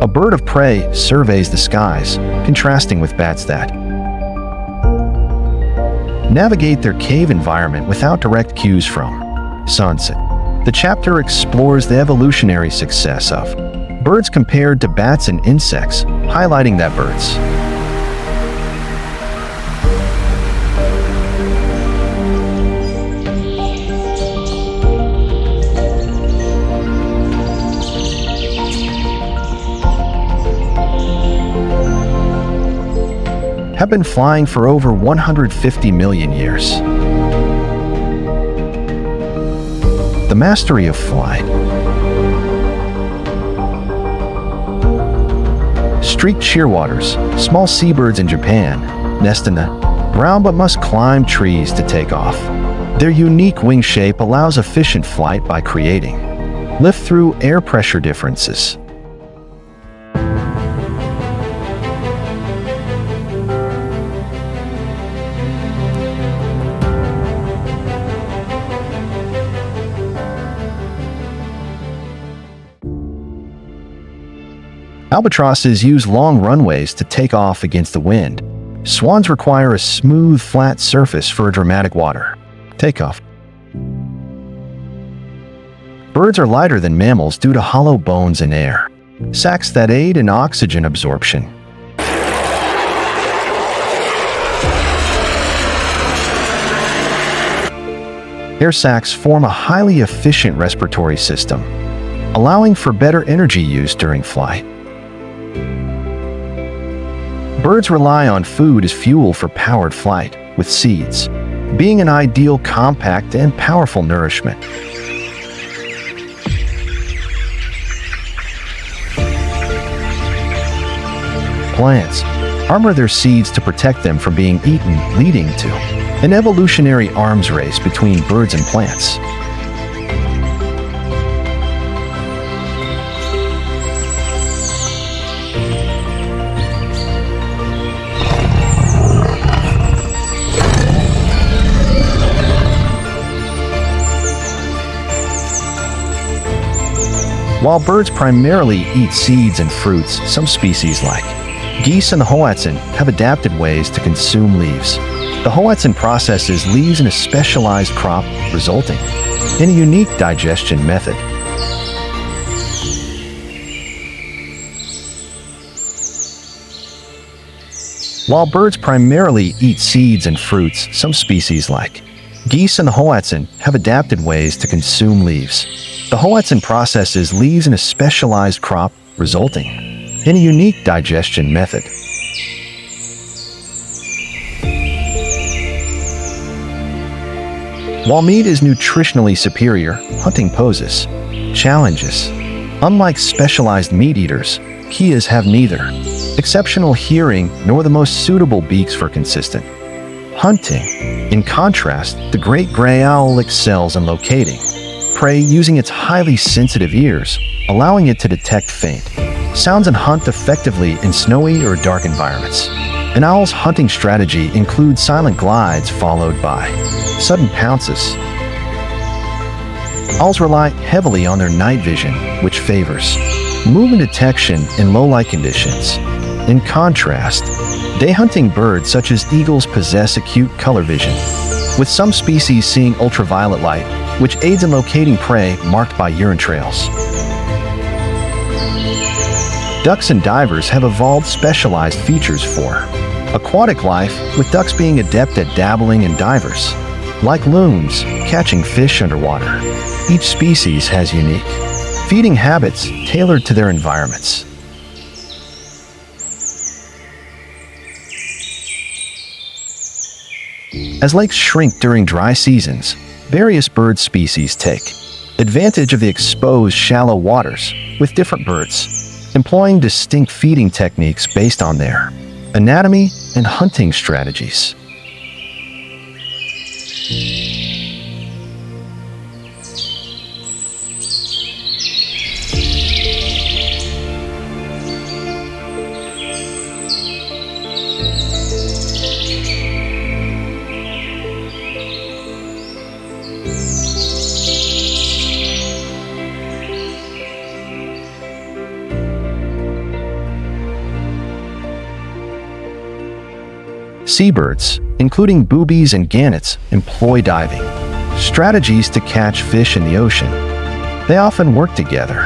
A bird of prey surveys the skies, contrasting with bats that navigate their cave environment without direct cues from sunset. The chapter explores the evolutionary success of birds compared to bats and insects, highlighting that birds have been flying for over 150 million years. The mastery of flight. Streaked shearwaters, small seabirds in Japan, nest in the ground but must climb trees to take off. Their unique wing shape allows efficient flight by creating lift through air pressure differences. Albatrosses use long runways to take off against the wind. Swans require a smooth, flat surface for a dramatic water takeoff. Birds are lighter than mammals due to hollow bones and air sacs that aid in oxygen absorption. Air sacs form a highly efficient respiratory system, allowing for better energy use during flight. Birds rely on food as fuel for powered flight, with seeds being an ideal compact and powerful nourishment. Plants armor their seeds to protect them from being eaten, leading to an evolutionary arms race between birds and plants. While birds primarily eat seeds and fruits, some species like geese and the hoatzin have adapted ways to consume leaves. The hoatzin processes leaves in a specialized crop, resulting in a unique digestion method. While birds primarily eat seeds and fruits, some species like geese and the hoatzin have adapted ways to consume leaves. The hoatzin processes leaves in a specialized crop, resulting in a unique digestion method. While meat is nutritionally superior, hunting poses challenges. Unlike specialized meat eaters, keas have neither exceptional hearing nor the most suitable beaks for consistent hunting. In contrast, the great gray owl excels in locating prey using its highly sensitive ears, allowing it to detect faint sounds and hunt effectively in snowy or dark environments. An owl's hunting strategy includes silent glides followed by sudden pounces. Owls rely heavily on their night vision, which favors movement detection in low light conditions. In contrast, day-hunting birds such as eagles possess acute color vision, with some species seeing ultraviolet light, which aids in locating prey marked by urine trails. Ducks and divers have evolved specialized features for aquatic life, with ducks being adept at dabbling and divers, like loons, catching fish underwater. Each species has unique feeding habits tailored to their environments. As lakes shrink during dry seasons, various bird species take advantage of the exposed shallow waters, with different birds employing distinct feeding techniques based on their anatomy and hunting strategies. Seabirds, including boobies and gannets, employ diving strategies to catch fish in the ocean. They often work together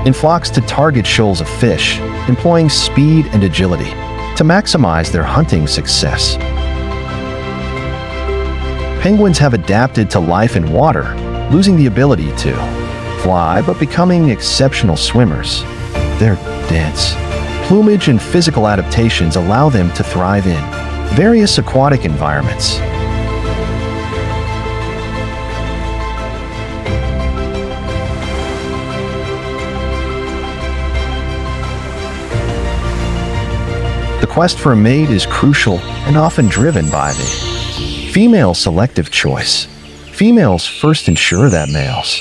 in flocks to target shoals of fish, employing speed and agility to maximize their hunting success. Penguins have adapted to life in water, losing the ability to fly but becoming exceptional swimmers. Their dense plumage and physical adaptations allow them to thrive in various aquatic environments. The quest for a mate is crucial and often driven by the female selective choice. Females first ensure that males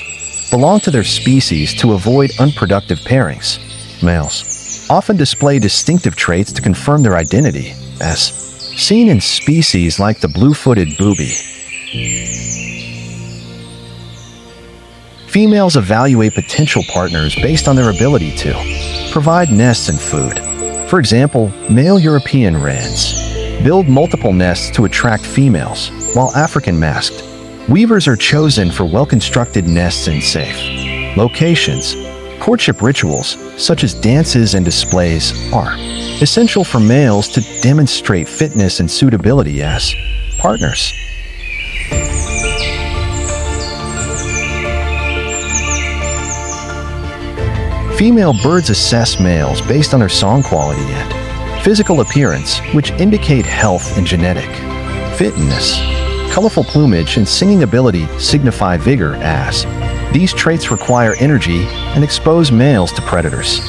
belong to their species to avoid unproductive pairings. Males often display distinctive traits to confirm their identity, as seen in species like the blue-footed booby. Females evaluate potential partners based on their ability to provide nests and food. For example, male European wrens build multiple nests to attract females, while African masked weavers are chosen for well-constructed nests in safe locations. Courtship rituals, such as dances and displays, are essential for males to demonstrate fitness and suitability as partners. Female birds assess males based on their song quality and physical appearance, which indicate health and genetic fitness. Colorful plumage and singing ability signify vigor, as these traits require energy and expose males to predators.